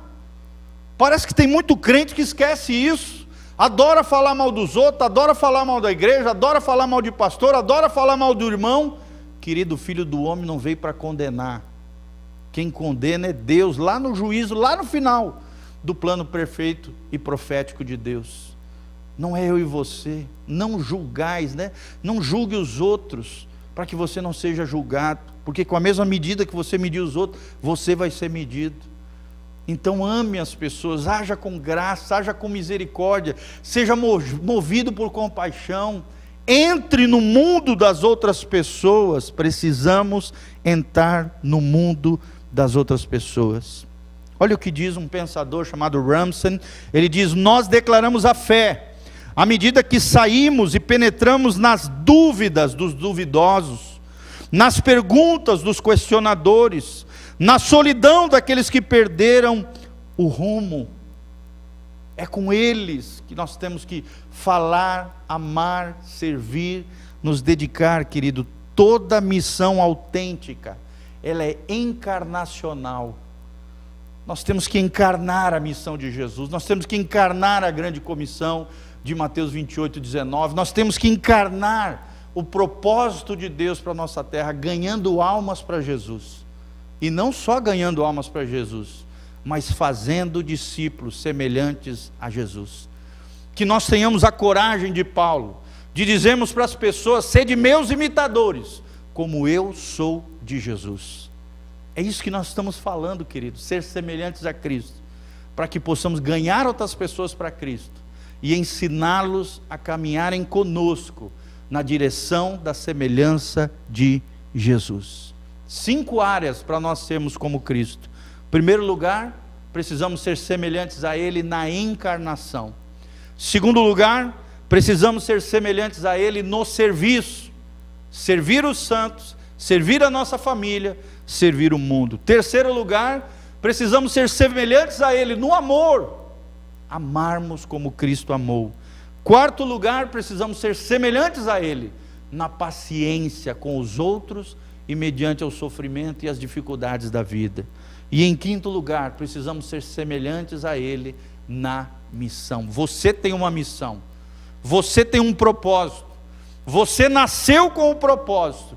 Parece que tem muito crente que esquece isso, adora falar mal dos outros, adora falar mal da igreja, adora falar mal de pastor, adora falar mal do irmão. Querido, o Filho do Homem não veio para condenar. Quem condena é Deus, lá no juízo, lá no final do plano perfeito e profético de Deus. Não é eu e você. Não julgais, né? Não julgue os outros, para que você não seja julgado, porque com a mesma medida que você medir os outros, você vai ser medido. Então ame as pessoas, haja com graça, haja com misericórdia, seja movido por compaixão. Entre no mundo das outras pessoas. Precisamos entrar no mundo das outras pessoas. Olha o que diz um pensador chamado Ramsden. Ele diz: nós declaramos a fé à medida que saímos e penetramos nas dúvidas dos duvidosos, nas perguntas dos questionadores, na solidão daqueles que perderam o rumo. É com eles que nós temos que falar, amar, servir, nos dedicar, querido. Toda missão autêntica, ela é encarnacional. Nós temos que encarnar a missão de Jesus, nós temos que encarnar a grande comissão de Mateus 28:19, nós temos que encarnar o propósito de Deus para a nossa terra, ganhando almas para Jesus. E não só ganhando almas para Jesus, mas fazendo discípulos semelhantes a Jesus. Que nós tenhamos a coragem de Paulo, de dizermos para as pessoas: sede meus imitadores, como eu sou de Jesus. É isso que nós estamos falando, queridos, ser semelhantes a Cristo, para que possamos ganhar outras pessoas para Cristo, e ensiná-los a caminharem conosco, na direção da semelhança de Jesus. 5 áreas para nós sermos como Cristo. Em primeiro lugar, precisamos ser semelhantes a Ele na encarnação. Segundo lugar, precisamos ser semelhantes a Ele no serviço. Servir os santos, servir a nossa família, servir o mundo. Terceiro lugar, precisamos ser semelhantes a Ele no amor. Amarmos como Cristo amou. Quarto lugar, precisamos ser semelhantes a Ele na paciência com os outros e mediante o sofrimento e as dificuldades da vida. E em quinto lugar, precisamos ser semelhantes a Ele na missão. Você tem uma missão, você tem um propósito, você nasceu com o propósito.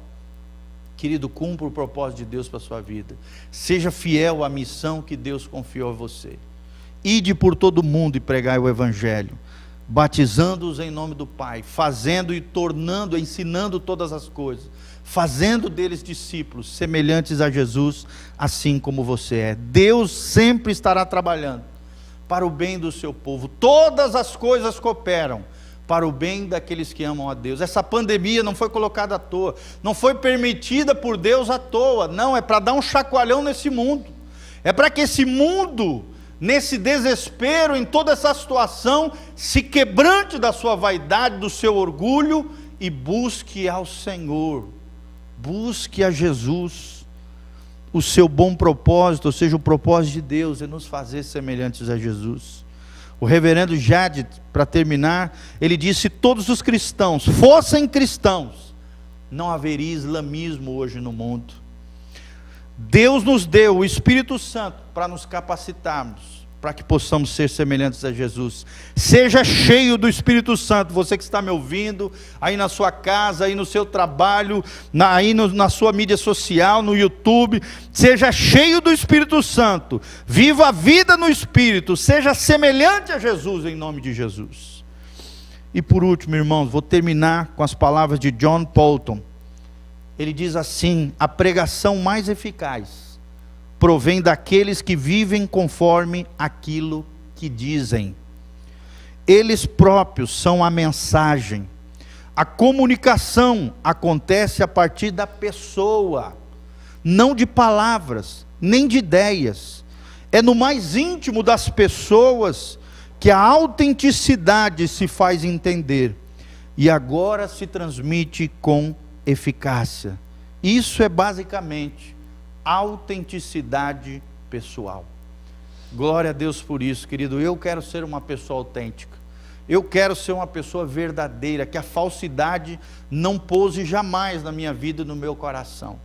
Querido, cumpra o propósito de Deus para a sua vida. Seja fiel à missão que Deus confiou a você. Ide por todo o mundo e pregai o Evangelho, batizando-os em nome do Pai, fazendo e tornando, ensinando todas as coisas, fazendo deles discípulos semelhantes a Jesus, assim como você é. Deus sempre estará trabalhando para o bem do seu povo. Todas as coisas cooperam para o bem daqueles que amam a Deus. Essa pandemia não foi colocada à toa, não foi permitida por Deus à toa, não, é para dar um chacoalhão nesse mundo, é para que esse mundo, nesse desespero, em toda essa situação, se quebrante da sua vaidade, do seu orgulho, e busque ao Senhor, busque a Jesus. O seu bom propósito, ou seja, o propósito de Deus é nos fazer semelhantes a Jesus. O reverendo Jade, para terminar, ele disse: se todos os cristãos fossem cristãos, não haveria islamismo hoje no mundo. Deus nos deu o Espírito Santo para nos capacitarmos, para que possamos ser semelhantes a Jesus. Seja cheio do Espírito Santo, você que está me ouvindo, aí na sua casa, aí no seu trabalho, na sua mídia social, no YouTube, seja cheio do Espírito Santo, viva a vida no Espírito, seja semelhante a Jesus, em nome de Jesus. E por último, irmãos, vou terminar com as palavras de John Polton. Ele diz assim: a pregação mais eficaz provém daqueles que vivem conforme aquilo que dizem. Eles próprios são a mensagem. A comunicação acontece a partir da pessoa, não de palavras, nem de ideias. É no mais íntimo das pessoas que a autenticidade se faz entender, e agora se transmite com eficácia. Isso é basicamente autenticidade pessoal. Glória a Deus por isso, querido. Eu quero ser uma pessoa autêntica, eu quero ser uma pessoa verdadeira, que a falsidade não pouse jamais na minha vida e no meu coração.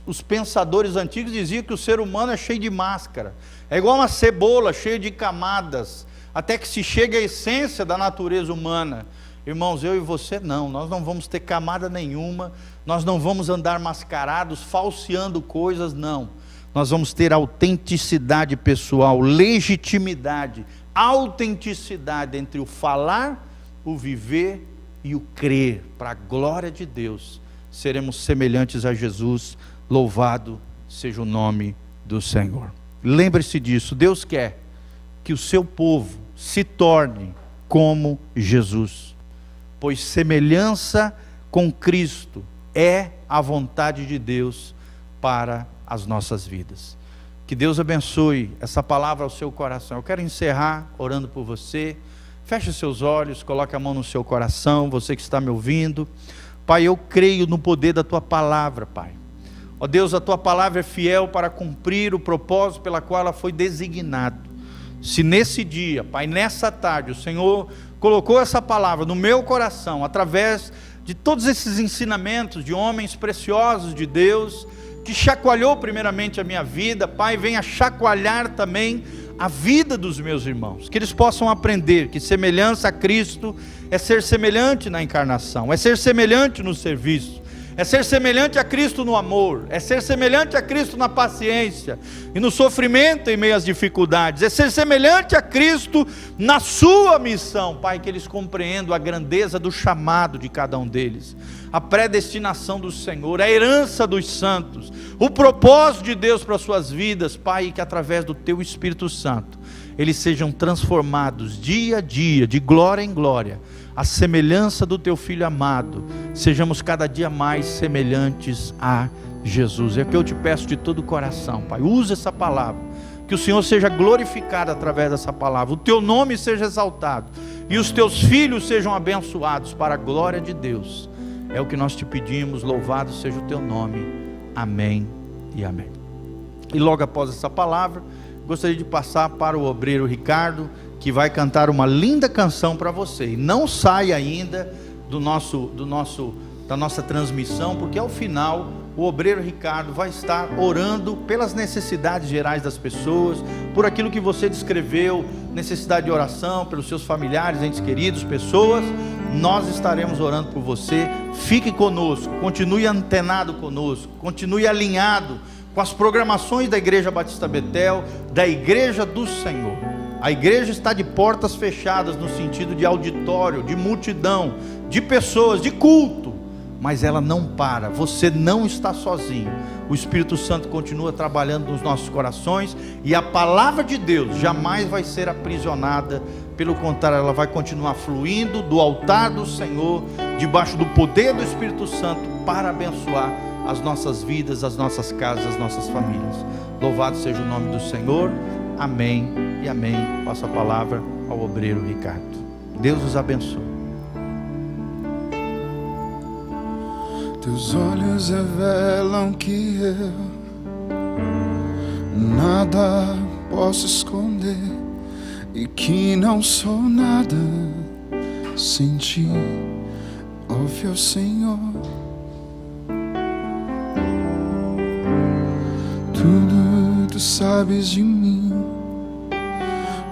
Os pensadores antigos diziam que o ser humano é cheio de máscara, é igual uma cebola cheia de camadas, até que se chegue à essência da natureza humana. Irmãos, eu e você não, nós não vamos ter camada nenhuma, nós não vamos andar mascarados, falseando coisas, não. Nós vamos ter autenticidade pessoal, legitimidade, autenticidade entre o falar, o viver e o crer, para a glória de Deus. Seremos semelhantes a Jesus, louvado seja o nome do Senhor. Lembre-se disso, Deus quer que o seu povo se torne como Jesus, pois semelhança com Cristo é a vontade de Deus para as nossas vidas. Que Deus abençoe essa palavra ao seu coração. Eu quero encerrar orando por você. Feche os seus olhos, coloque a mão no seu coração, você que está me ouvindo. Pai, eu creio no poder da Tua palavra, Pai. Ó Deus, a Tua palavra é fiel para cumprir o propósito pela qual ela foi designada. Se nesse dia, Pai, nessa tarde, o Senhor colocou essa palavra no meu coração, através de todos esses ensinamentos de homens preciosos de Deus, que chacoalhou primeiramente a minha vida, Pai, venha chacoalhar também a vida dos meus irmãos, que eles possam aprender que semelhança a Cristo é ser semelhante na encarnação, é ser semelhante no serviço, é ser semelhante a Cristo no amor, é ser semelhante a Cristo na paciência e no sofrimento em meio às dificuldades, é ser semelhante a Cristo na sua missão. Pai, que eles compreendam a grandeza do chamado de cada um deles, a predestinação do Senhor, a herança dos santos, o propósito de Deus para as suas vidas, Pai, e que através do Teu Espírito Santo, eles sejam transformados dia a dia, de glória em glória, a semelhança do Teu Filho amado, sejamos cada dia mais semelhantes a Jesus. É o que eu te peço de todo o coração, Pai, usa essa palavra, que o Senhor seja glorificado através dessa palavra, o Teu nome seja exaltado, e os Teus filhos sejam abençoados para a glória de Deus. É o que nós te pedimos, louvado seja o Teu nome, amém e amém. E logo após essa palavra, gostaria de passar para o obreiro Ricardo, que vai cantar uma linda canção para você. E não saia ainda da nossa transmissão, porque ao final o obreiro Ricardo vai estar orando pelas necessidades gerais das pessoas, por aquilo que você descreveu, necessidade de oração, pelos seus familiares, entes queridos, pessoas. Nós estaremos orando por você. Fique conosco, continue antenado conosco, continue alinhado com as programações da Igreja Batista Betel, da Igreja do Senhor. A igreja está de portas fechadas no sentido de auditório, de multidão, de pessoas, de culto, mas ela não para. Você não está sozinho. O Espírito Santo continua trabalhando nos nossos corações, e a palavra de Deus jamais vai ser aprisionada. Pelo contrário, ela vai continuar fluindo do altar do Senhor, debaixo do poder do Espírito Santo, para abençoar as nossas vidas, as nossas casas, as nossas famílias. Louvado seja o nome do Senhor. Amém e amém. Passo a palavra ao obreiro Ricardo. Deus os abençoe. Teus olhos revelam que eu nada posso esconder, e que não sou nada sem ti, ó fiel Senhor. Tudo tu sabes de mim,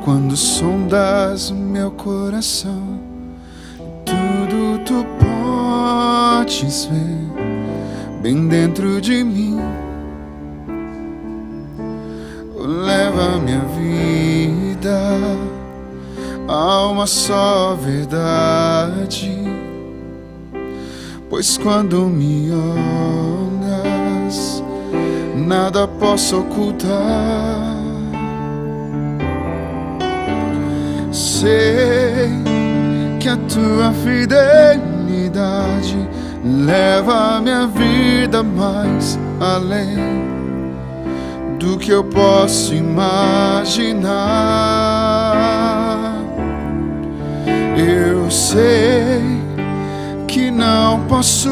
quando sondas o meu coração. Tudo tu podes ver bem dentro de mim. Leva minha vida a uma só verdade, pois quando me olhas, nada posso ocultar. Sei que a tua fidelidade leva a minha vida mais além do que eu posso imaginar. Eu sei que não posso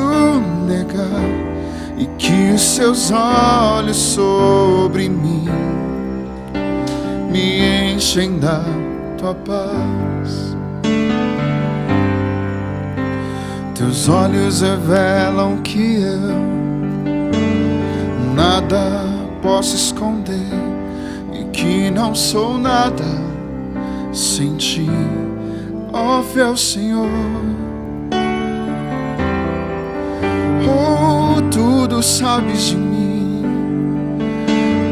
negar, e que os seus olhos sobre mim me enchem da tua paz. Teus olhos revelam que eu nada posso esconder, e que não sou nada sem ti, ó fiel Senhor. Oh, tudo sabes de mim,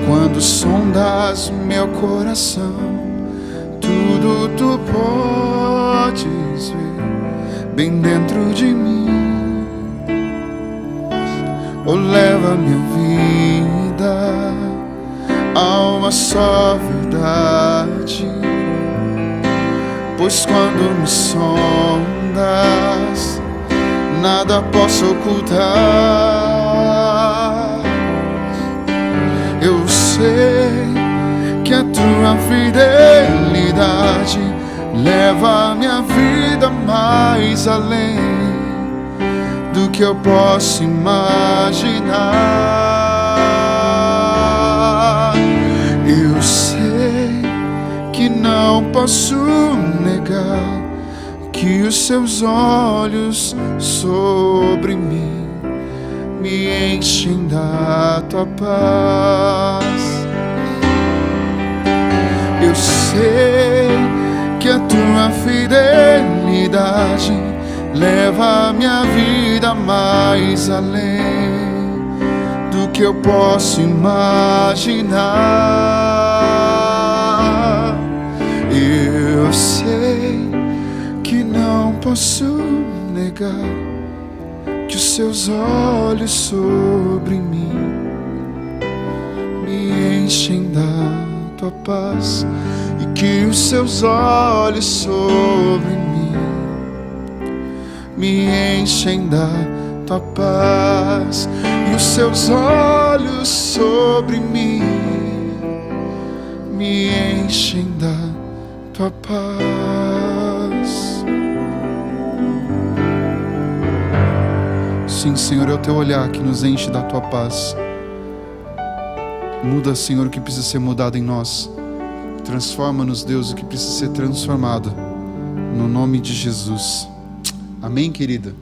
quando sondas meu coração. Tudo tu podes ver bem dentro de mim. Oh, leva minha vida a uma só verdade, pois quando me sondas, nada posso ocultar. Eu sei que a tua fidelidade leva a minha vida mais além do que eu posso imaginar. Eu sei que não posso negar, que os seus olhos sobre mim me enchem da tua paz. Eu sei que a tua fidelidade leva a minha vida mais além do que eu posso imaginar. Eu sei que não posso negar, que os seus olhos sobre mim me enchem da tua paz, e que os seus olhos sobre mim me enchem da tua paz, e os seus olhos sobre mim me enchem da tua paz. Sim, Senhor, é o teu olhar que nos enche da tua paz. Muda, Senhor, o que precisa ser mudado em nós. Transforma-nos, Deus, o que precisa ser transformado. No nome de Jesus. Amém, querida?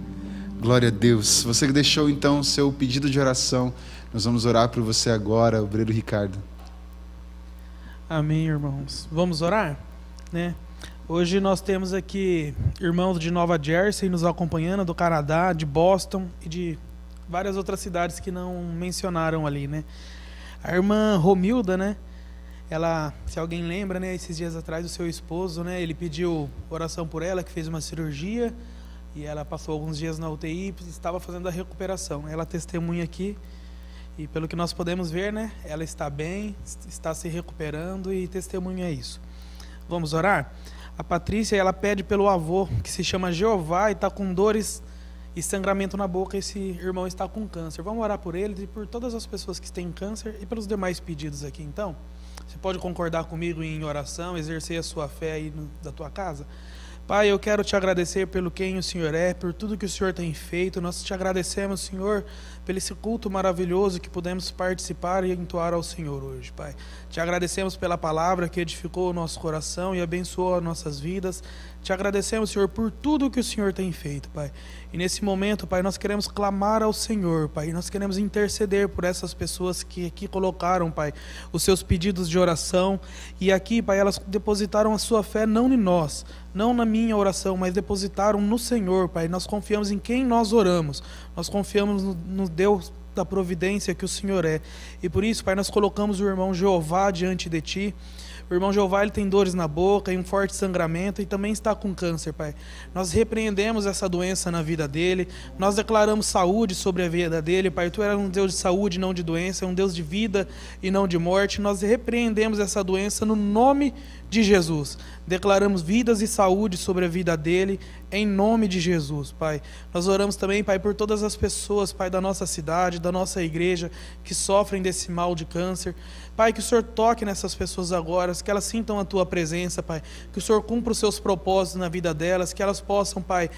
Glória a Deus. Você que deixou, então, o seu pedido de oração, nós vamos orar por você agora, obreiro Ricardo. Amém, irmãos. Vamos orar? Né? Hoje nós temos aqui irmãos de Nova Jersey nos acompanhando, do Canadá, de Boston e de várias outras cidades que não mencionaram ali, né? A irmã Romilda, né? Ela, se alguém lembra, né? Esses dias atrás o seu esposo, né? Ele pediu oração por ela, que fez uma cirurgia e ela passou alguns dias na UTI e estava fazendo a recuperação. Ela testemunha aqui, e pelo que nós podemos ver, né, ela está bem, está se recuperando e testemunha isso. Vamos orar? A Patrícia, ela pede pelo avô, que se chama Jeová, e está com dores e sangramento na boca. Esse irmão está com câncer. Vamos orar por ele e por todas as pessoas que têm câncer e pelos demais pedidos aqui, então? Você pode concordar comigo em oração, exercer a sua fé aí da tua casa? Pai, eu quero te agradecer pelo quem o Senhor é, por tudo que o Senhor tem feito. Nós te agradecemos, Senhor, pelo esse culto maravilhoso que pudemos participar e entoar ao Senhor hoje, Pai. Te agradecemos pela palavra que edificou o nosso coração e abençoou as nossas vidas. Te agradecemos, Senhor, por tudo que o Senhor tem feito, Pai. E nesse momento, Pai, nós queremos clamar ao Senhor, Pai. Nós queremos interceder por essas pessoas que aqui colocaram, Pai, os seus pedidos de oração. E aqui, Pai, elas depositaram a sua fé não em nós, não na minha oração, mas depositaram no Senhor, Pai. Nós confiamos em quem nós oramos. Nós confiamos no Deus da providência que o Senhor é. E por isso, Pai, nós colocamos o irmão Jeová diante de Ti. O irmão Jeová, ele tem dores na boca e um forte sangramento e também está com câncer, Pai. Nós repreendemos essa doença na vida dele, nós declaramos saúde sobre a vida dele, Pai. Tu és um Deus de saúde, não de doença, um Deus de vida e não de morte. Nós repreendemos essa doença no nome de Jesus. Declaramos vidas e saúde sobre a vida dele, em nome de Jesus, Pai. Nós oramos também, Pai, por todas as pessoas, Pai, da nossa cidade, da nossa igreja, que sofrem desse mal de câncer. Pai, que o Senhor toque nessas pessoas agora, que elas sintam a Tua presença, Pai. Que o Senhor cumpra os seus propósitos na vida delas, que elas possam, Pai,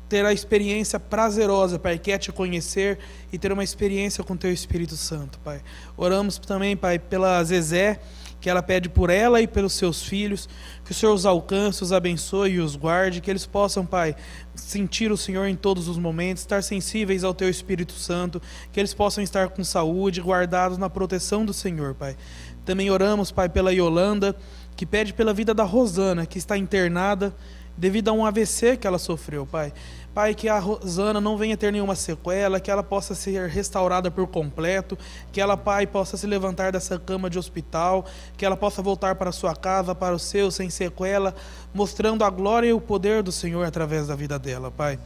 ter a experiência prazerosa, Pai, que é Te conhecer e ter uma experiência com Teu Espírito Santo, Pai. Oramos também, Pai, pela Zezé, que ela pede por ela e pelos seus filhos, que o Senhor os alcance, os abençoe e os guarde, que eles possam, Pai, sentir o Senhor em todos os momentos, estar sensíveis ao Teu Espírito Santo, que eles possam estar com saúde, guardados na proteção do Senhor, Pai. Também oramos, Pai, pela Yolanda, que pede pela vida da Rosana, que está internada devido a um AVC que ela sofreu, Pai. Pai, que a Rosana não venha ter nenhuma sequela, que ela possa ser restaurada por completo, que ela, Pai, possa se levantar dessa cama de hospital, que ela possa voltar para a sua casa, para o seu, sem sequela, mostrando a glória e o poder do Senhor através da vida dela, Pai.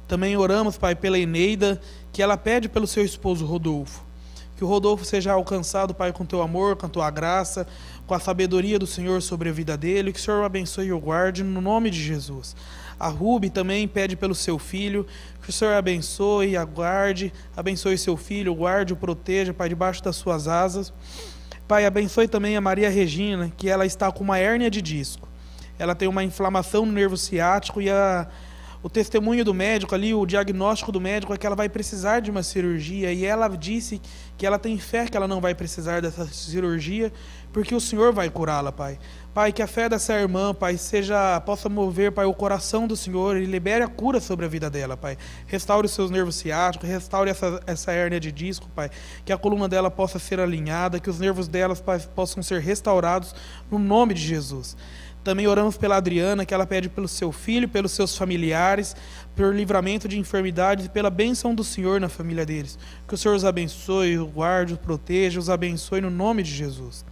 Também oramos, Pai, pela Eneida, que ela pede pelo seu esposo Rodolfo. Que o Rodolfo seja alcançado, Pai, com Teu amor, com a Tua graça, com a sabedoria do Senhor sobre a vida dele, que o Senhor o abençoe e o guarde, no nome de Jesus. A Ruby também pede pelo seu filho, que o Senhor abençoe e aguarde, abençoe seu filho, o guarde, o proteja, Pai, debaixo das suas asas. Pai, abençoe também a Maria Regina, que ela está com uma hérnia de disco. Ela tem uma inflamação no nervo ciático e o testemunho do médico ali, o diagnóstico do médico é que ela vai precisar de uma cirurgia, e ela disse que ela tem fé que ela não vai precisar dessa cirurgia, porque o Senhor vai curá-la, Pai. Pai, que a fé dessa irmã, Pai, possa mover, Pai, o coração do Senhor e libere a cura sobre a vida dela, Pai. Restaure os seus nervos ciáticos, restaure essa hérnia de disco, Pai. Que a coluna dela possa ser alinhada, que os nervos dela, Pai, possam ser restaurados no nome de Jesus. Também oramos pela Adriana, que ela pede pelo seu filho, pelos seus familiares, pelo livramento de enfermidades e pela bênção do Senhor na família deles. Que o Senhor os abençoe, os guarde, os proteja, os abençoe no nome de Jesus.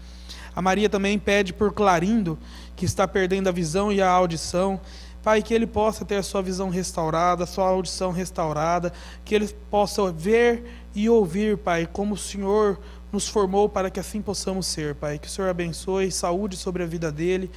A Maria também pede por Clarindo, que está perdendo a visão e a audição. Pai, que ele possa ter a sua visão restaurada, a sua audição restaurada, que ele possa ver e ouvir, Pai, como o Senhor nos formou para que assim possamos ser, Pai. Que o Senhor abençoe, saúde sobre a vida dele,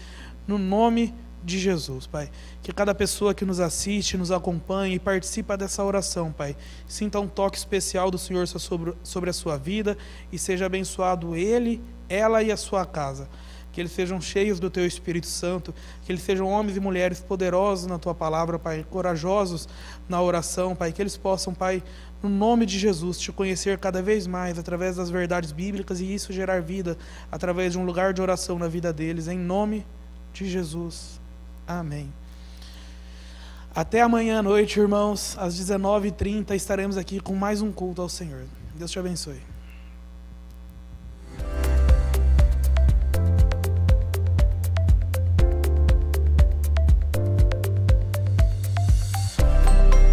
no nome de Jesus, Pai. Que cada pessoa que nos assiste, nos acompanhe e participa dessa oração, Pai, sinta um toque especial do Senhor sobre a sua vida e seja abençoado ele, ela e a sua casa. Que eles sejam cheios do Teu Espírito Santo, que eles sejam homens e mulheres poderosos na Tua palavra, Pai, corajosos na oração, Pai, que eles possam, Pai, no nome de Jesus, Te conhecer cada vez mais através das verdades bíblicas e isso gerar vida através de um lugar de oração na vida deles, em nome de Jesus. Amém. Até amanhã à noite, irmãos, às 19h30 estaremos aqui com mais um culto ao Senhor. Deus te abençoe.